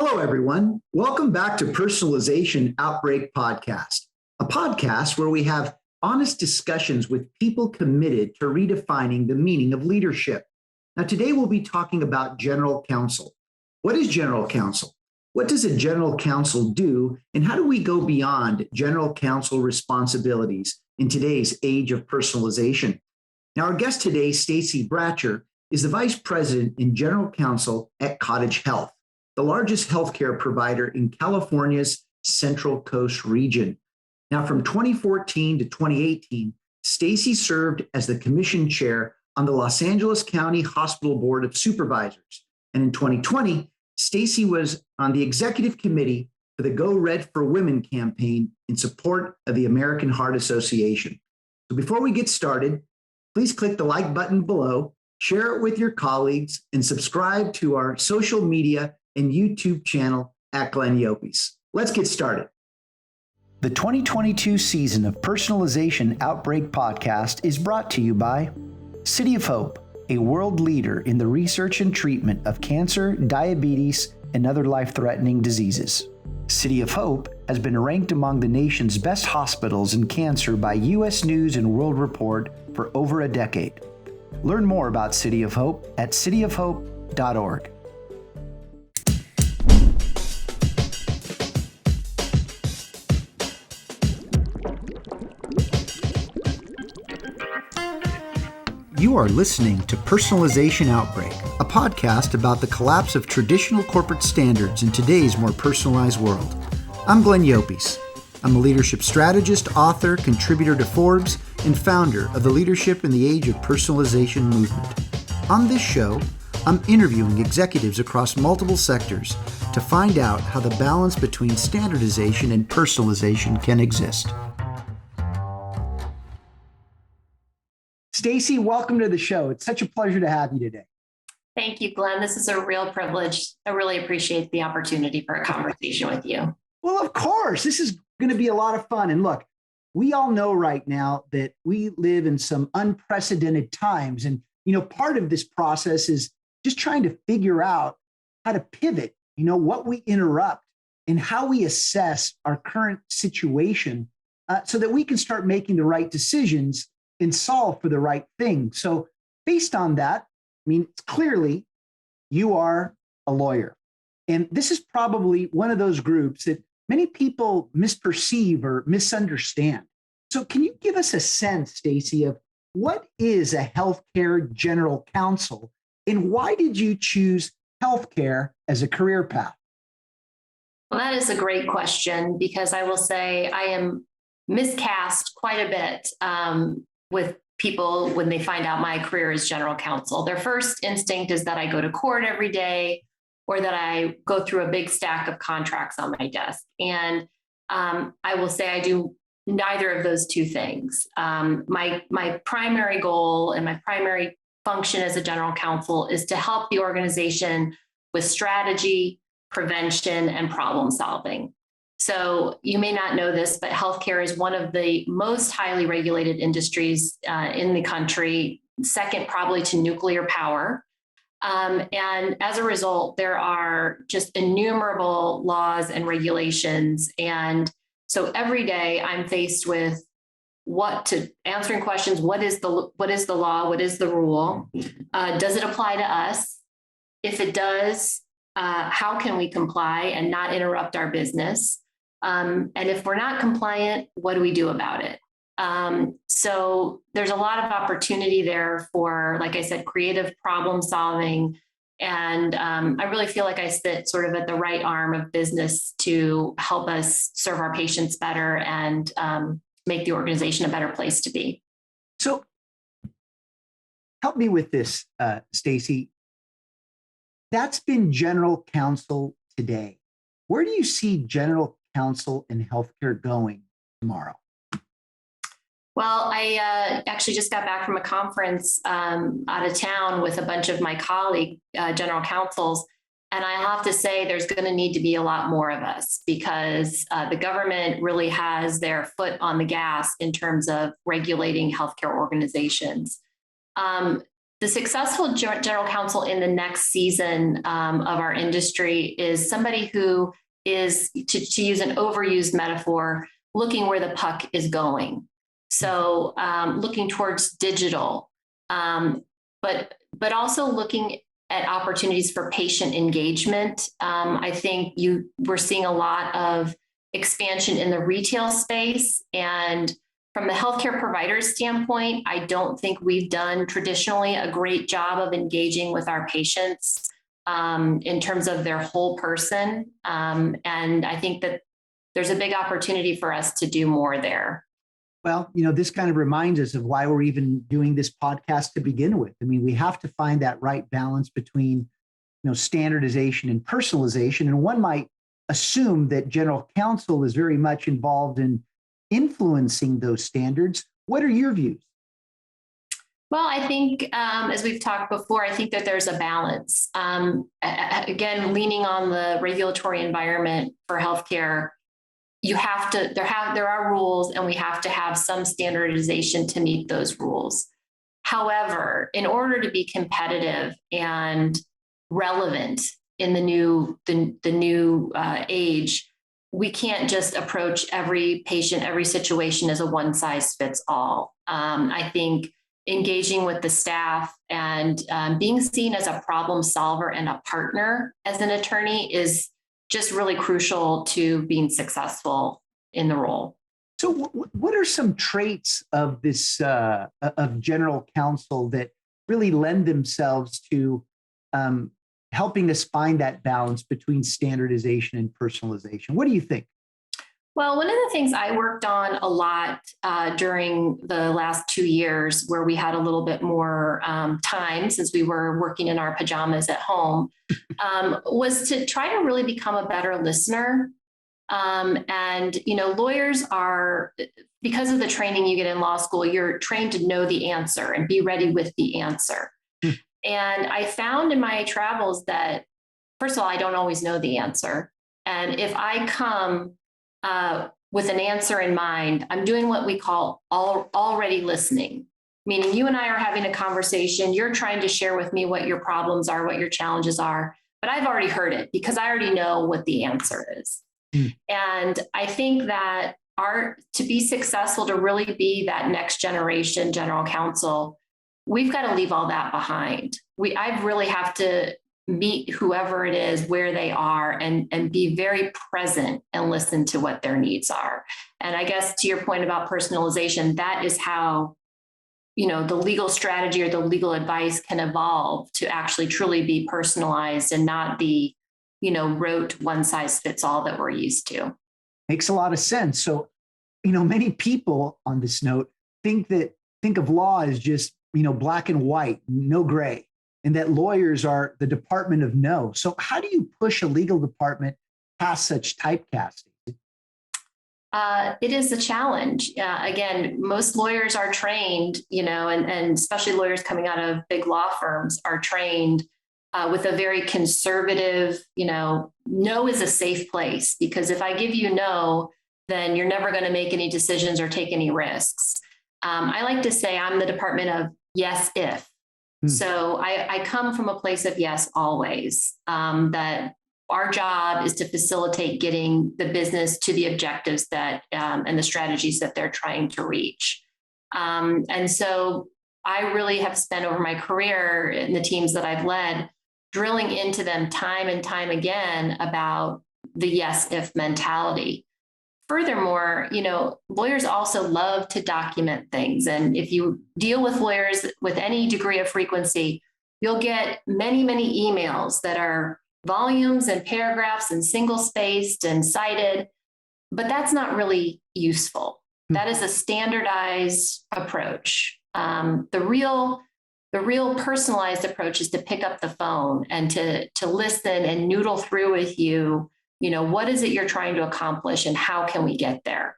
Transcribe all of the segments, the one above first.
Hello, everyone. Welcome back to Personalization Outbreak Podcast, a podcast where we have honest discussions with people committed to redefining the meaning of leadership. Now, today we'll be talking about general counsel. What is general counsel? What does a general counsel do? And how do we go beyond general counsel responsibilities in today's age of personalization? Now, our guest today, Stacy Bratcher, is the Vice President and General Counsel at Cottage Health, the largest healthcare provider in California's Central Coast region. Now, from 2014 to 2018, Stacy served as the commission chair on the Los Angeles County Hospital Board of Supervisors. And in 2020, Stacy was on the executive committee for the Go Red for Women campaign in support of the American Heart Association. So before we get started, please click the like button below, share it with your colleagues, and subscribe to our social media and YouTube channel at Glenn Yopes. Let's get started. The 2022 season of Personalization Outbreak Podcast is brought to you by City of Hope, a world leader in the research and treatment of cancer, diabetes, and other life-threatening diseases. City of Hope has been ranked among the nation's best hospitals in cancer by U.S. News and World Report for over a decade. Learn more about City of Hope at cityofhope.org. You are listening to Personalization Outbreak, a podcast about the collapse of traditional corporate standards in today's more personalized world. I'm Glenn Yopes. I'm a leadership strategist, author, contributor to Forbes, and founder of the Leadership in the Age of Personalization movement. On this show, I'm interviewing executives across multiple sectors to find out how the balance between standardization and personalization can exist. Stacy, welcome to the show. It's such a pleasure to have you today. Thank you, Glenn. This is a real privilege. I really appreciate the opportunity for a conversation with you. Well, of course, this is going to be a lot of fun. And look, we all know right now that we live in some unprecedented times. And, part of this process is just trying to figure out how to pivot, what we interrupt and how we assess our current situation so that we can start making the right decisions and solve for the right thing. So based on that, clearly you are a lawyer. And this is probably one of those groups that many people misperceive or misunderstand. So can you give us a sense, Stacy, of what is a healthcare general counsel and why did you choose healthcare as a career path? Well, that is a great question because I will say I am miscast quite a bit with people when they find out my career is general counsel. Their first instinct is that I go to court every day or that I go through a big stack of contracts on my desk. And I will say I do neither of those two things. My primary goal and my primary function as a general counsel is to help the organization with strategy, prevention, and problem solving. So you may not know this, but healthcare is one of the most highly regulated industries in the country, second probably to nuclear power. And as a result, there are just innumerable laws and regulations. And so every day I'm faced with answering questions. What is the law? What is the rule? Does it apply to us? If it does, how can we comply and not interrupt our business? And if we're not compliant, what do we do about it? So there's a lot of opportunity there for, like I said, creative problem solving. And I really feel like I sit sort of at the right arm of business to help us serve our patients better and make the organization a better place to be. So help me with this, Stacy. That's been general counsel today. Where do you see general counsel in healthcare going tomorrow? Well, I actually just got back from a conference out of town with a bunch of my colleague general counsels. And I have to say there's going to need to be a lot more of us because the government really has their foot on the gas in terms of regulating healthcare organizations. The successful general counsel in the next season of our industry is somebody who is, to use an overused metaphor, looking where the puck is going. So looking towards digital, but also looking at opportunities for patient engagement. I think we're seeing a lot of expansion in the retail space, and from the healthcare provider standpoint, I don't think we've done traditionally a great job of engaging with our patients in terms of their whole person. And I think that there's a big opportunity for us to do more there. Well, this kind of reminds us of why we're even doing this podcast to begin with. I mean, we have to find that right balance between, standardization and personalization. And one might assume that general counsel is very much involved in influencing those standards. What are your views? Well, I think, as we've talked before, I think that there's a balance. Again, leaning on the regulatory environment for healthcare, there are rules, and we have to have some standardization to meet those rules. However, in order to be competitive and relevant in the new age, we can't just approach every patient, every situation as a one size fits all. I think engaging with the staff and being seen as a problem solver and a partner as an attorney is just really crucial to being successful in the role. So what are some traits of this, of general counsel that really lend themselves to helping us find that balance between standardization and personalization? What do you think? Well, one of the things I worked on a lot during the last 2 years, where we had a little bit more time since we were working in our pajamas at home, was to try to really become a better listener. And lawyers are, because of the training you get in law school, you're trained to know the answer and be ready with the answer. And I found in my travels that, first of all, I don't always know the answer. And if I come with an answer in mind, I'm doing what we call already listening, meaning you and I are having a conversation. You're trying to share with me what your problems are, what your challenges are, but I've already heard it because I already know what the answer is. And I think that to be successful, to really be that next generation general counsel, we've got to leave all that behind. I really have to meet whoever it is where they are and be very present and listen to what their needs are. And I guess to your point about personalization, that is how, the legal strategy or the legal advice can evolve to actually truly be personalized and not the, rote one size fits all that we're used to. Makes a lot of sense. So, many people on this note think of law as just, black and white, no gray, and that lawyers are the department of no. So how do you push a legal department past such typecasting? It is a challenge. Again, most lawyers are trained, and especially lawyers coming out of big law firms are trained with a very conservative, no is a safe place, because if I give you no, then you're never going to make any decisions or take any risks. I like to say I'm the department of yes, if. So I come from a place of yes, always, that our job is to facilitate getting the business to the objectives that and the strategies that they're trying to reach. And so I really have spent over my career in the teams that I've led, drilling into them time and time again about the yes, if mentality. Furthermore, lawyers also love to document things. And if you deal with lawyers with any degree of frequency, you'll get many, many emails that are volumes and paragraphs and single spaced and cited, but that's not really useful. That is a standardized approach. The real personalized approach is to pick up the phone and to listen and noodle through with you. What is it you're trying to accomplish and how can we get there?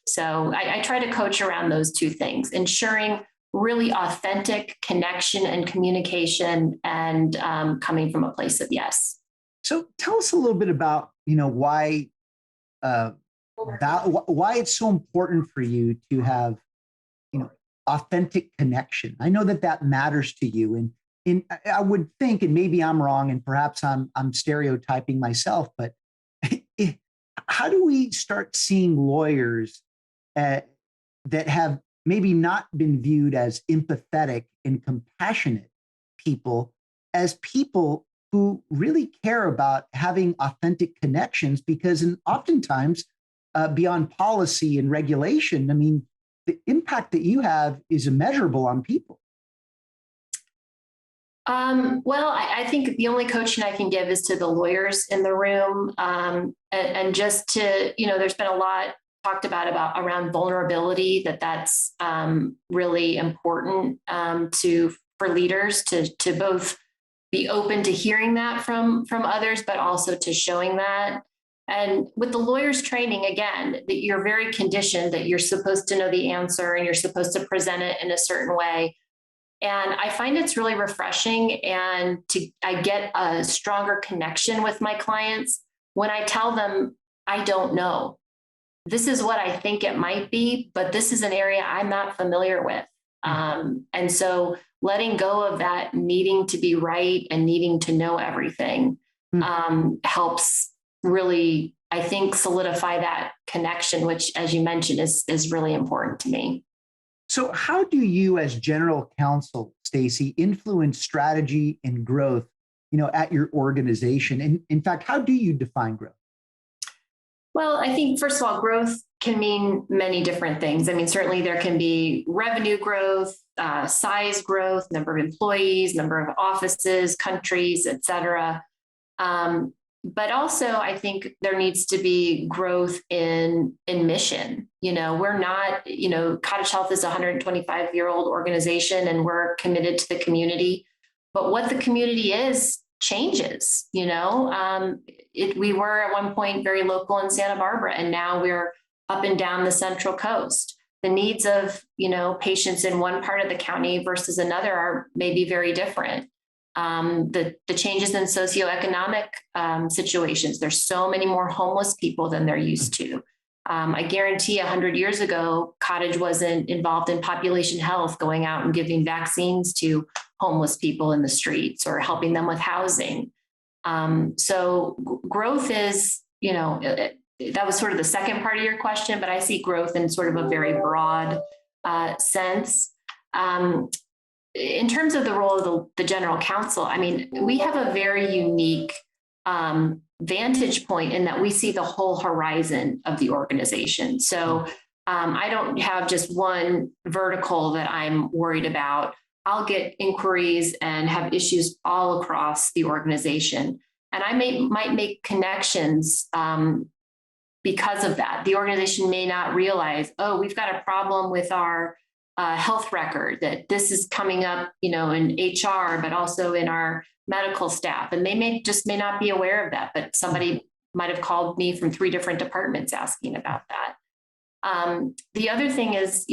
So I try to coach around those two things, ensuring really authentic connection and communication and coming from a place of yes. So tell us a little bit about, why it's so important for you to have, authentic connection. I know that that matters to you. And I would think, and maybe I'm wrong, and perhaps I'm stereotyping myself, but how do we start seeing lawyers that have maybe not been viewed as empathetic and compassionate people as people who really care about having authentic connections? Because oftentimes, beyond policy and regulation, I mean, the impact that you have is immeasurable on people. Well, I think the only coaching I can give is to the lawyers in the room, and just to, there's been a lot talked about around vulnerability, that's really important for leaders to both be open to hearing that from others, but also to showing that. And with the lawyers training, again, that you're very conditioned that you're supposed to know the answer and you're supposed to present it in a certain way. And I find it's really refreshing, and I get a stronger connection with my clients when I tell them, I don't know. This is what I think it might be, but this is an area I'm not familiar with. And so letting go of that needing to be right and needing to know everything helps really, I think, solidify that connection, which, as you mentioned, is really important to me. So how do you, as general counsel, Stacy, influence strategy and growth, at your organization? And in fact, how do you define growth? Well, I think, first of all, growth can mean many different things. I mean, certainly there can be revenue growth, size growth, number of employees, number of offices, countries, et cetera. But also, I think there needs to be growth in mission. We're not, Cottage Health is a 125-year-old organization, and we're committed to the community. But what the community is changes. We were at one point very local in Santa Barbara, and now we're up and down the Central Coast. The needs of, patients in one part of the county versus another are maybe very different. The changes in socioeconomic situations. There's so many more homeless people than there used to. I guarantee 100 years ago, Cottage wasn't involved in population health, going out and giving vaccines to homeless people in the streets or helping them with housing. So growth is, that was sort of the second part of your question, but I see growth in sort of a very broad sense. In terms of the role of the general counsel, I mean, we have a very unique vantage point in that we see the whole horizon of the organization. So I don't have just one vertical that I'm worried about. I'll get inquiries and have issues all across the organization. And I might make connections because of that. The organization may not realize, oh, we've got a problem with our health record, that this is coming up, in HR, but also in our medical staff. And they may not be aware of that, but somebody might have called me from 3 different departments asking about that. The other thing is,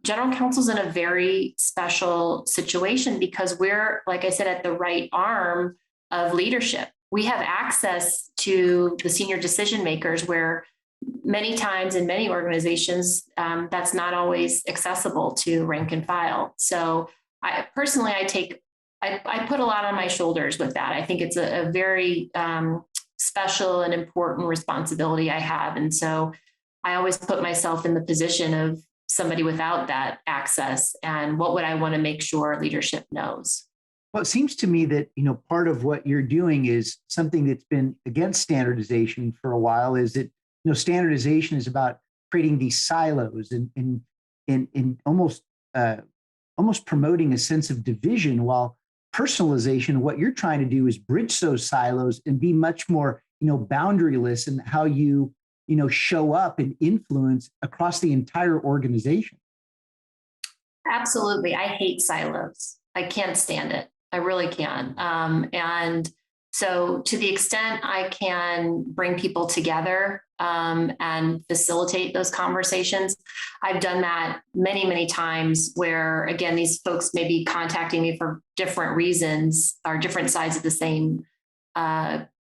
general counsel's in a very special situation because we're, like I said, at the right arm of leadership. We have access to the senior decision makers, where many times in many organizations, that's not always accessible to rank and file. So I personally, I put a lot on my shoulders with that. I think it's a very special and important responsibility I have. And so I always put myself in the position of somebody without that access, and what would I want to make sure leadership knows? Well, it seems to me that, part of what you're doing is something that's been against standardization for a while, is that, standardization is about creating these silos and almost promoting a sense of division, while personalization, what you're trying to do is bridge those silos and be much more, boundaryless in how you, show up and influence across the entire organization. Absolutely. I hate silos. I can't stand it. I really can. And so to the extent I can bring people together and facilitate those conversations, I've done that many, many times, where, again, these folks may be contacting me for different reasons or different sides of the same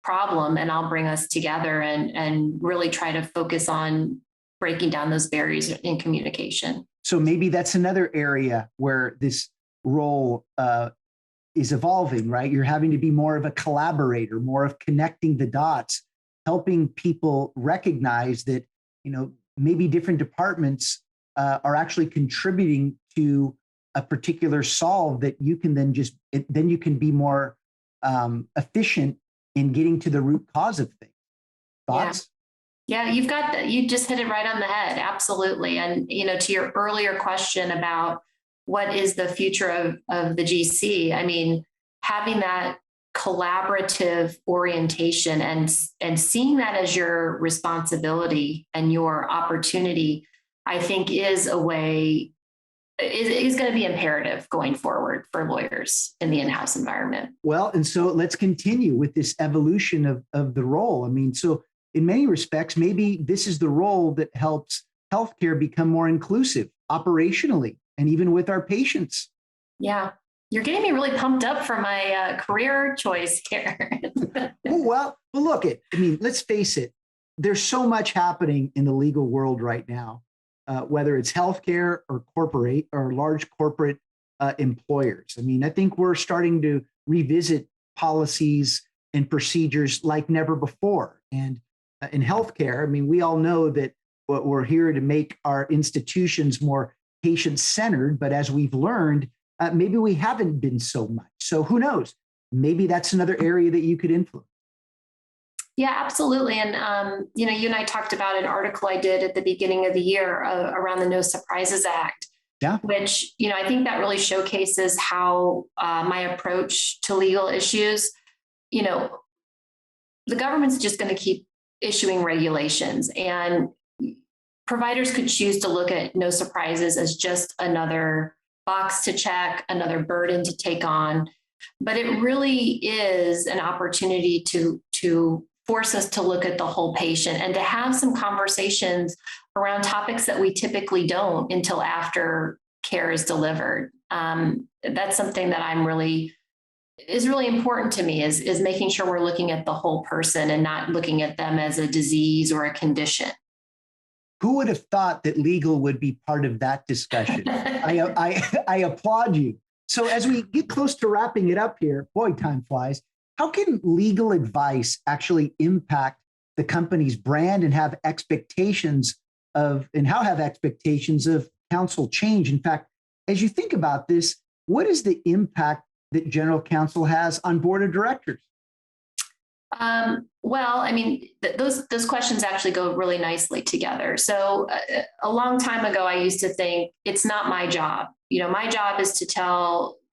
problem, and I'll bring us together and really try to focus on breaking down those barriers in communication. So maybe that's another area where this role is evolving, right? You're having to be more of a collaborator, more of connecting the dots, helping people recognize that, maybe different departments are actually contributing to a particular solve that you can then you can be more efficient in getting to the root cause of things. Thoughts? Yeah, you just hit it right on the head. Absolutely. And, to your earlier question about what is the future of the GC, I mean, having that collaborative orientation and seeing that as your responsibility and your opportunity, I think is going to be imperative going forward for lawyers in the in-house environment. Well, and so let's continue with this evolution of the role. I mean, so in many respects, maybe this is the role that helps healthcare become more inclusive operationally and even with our patients. Yeah. You're getting me really pumped up for my career choice here. Well, look, let's face it. There's so much happening in the legal world right now, whether it's healthcare or corporate or large corporate employers. I mean, I think we're starting to revisit policies and procedures like never before. And in healthcare, I mean, we all know that we're here to make our institutions more patient-centered, but as we've learned, maybe we haven't been so much. So who knows? Maybe that's another area that you could influence. Yeah, absolutely. And, you and I talked about an article I did at the beginning of the year around the No Surprises Act, which, I think that really showcases how my approach to legal issues, the government's just going to keep issuing regulations, and providers could choose to look at no surprises as just another box to check, another burden to take on. But it really is an opportunity to force us to look at the whole patient and to have some conversations around topics that we typically don't until after care is delivered. That's something that is really important to me is making sure we're looking at the whole person and not looking at them as a disease or a condition. Who would have thought that legal would be part of that discussion? I applaud you. So as we get close to wrapping it up here, boy, time flies. How can legal advice actually impact the company's brand and have expectations of counsel change? In fact, as you think about this, what is the impact that general counsel has on board of directors? Well, I mean, those questions actually go really nicely together. So a long time ago, I used to think it's not my job. My job is to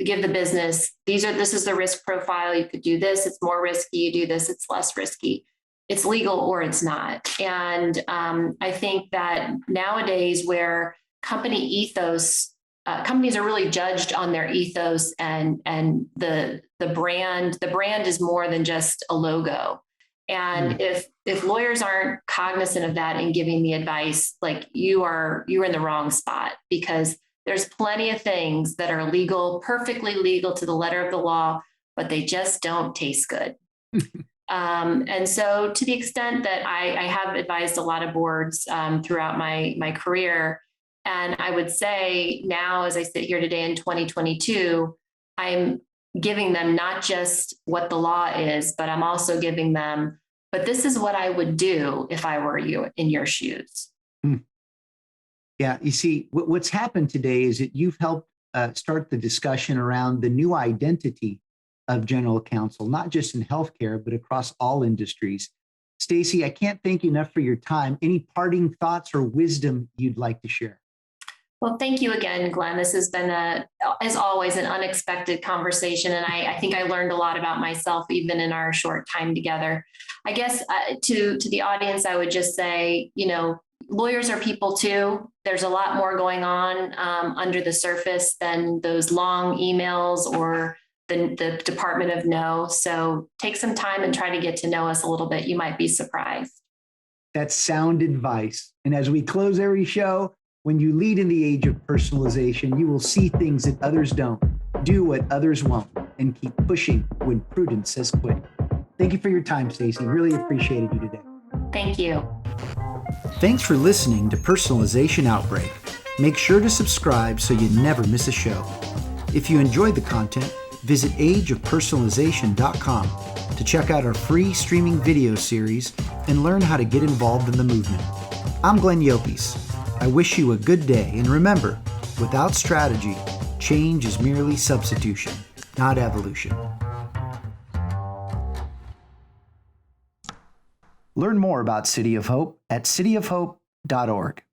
give the business, this is the risk profile. You could do this. It's more risky. You do this. It's less risky. It's legal or it's not. And I think that nowadays where companies are really judged on their ethos and the brand is more than just a logo. And if lawyers aren't cognizant of that and giving the advice, like you're in the wrong spot, because there's plenty of things that are legal, perfectly legal to the letter of the law, but they just don't taste good. And so to the extent that I have advised a lot of boards throughout my career, and I would say now, as I sit here today in 2022, I'm giving them not just what the law is, but I'm also giving them, but this is what I would do if I were you in your shoes. Yeah, you see, what's happened today is that you've helped start the discussion around the new identity of general counsel, not just in healthcare, but across all industries. Stacy, I can't thank you enough for your time. Any parting thoughts or wisdom you'd like to share? Well, thank you again, Glenn. This has been, as always, an unexpected conversation. And I think I learned a lot about myself, even in our short time together. I guess to the audience, I would just say, lawyers are people too. There's a lot more going on under the surface than those long emails or the Department of No. So take some time and try to get to know us a little bit. You might be surprised. That's sound advice. And as we close every show, when you lead in the age of personalization, you will see things that others don't, do what others won't, and keep pushing when prudence says quit. Thank you for your time, Stacy. Really appreciated you today. Thank you. Thanks for listening to Personalization Outbreak. Make sure to subscribe so you never miss a show. If you enjoyed the content, visit ageofpersonalization.com to check out our free streaming video series and learn how to get involved in the movement. I'm Glenn Yopes. I wish you a good day, and remember, without strategy, change is merely substitution, not evolution. Learn more about City of Hope at cityofhope.org.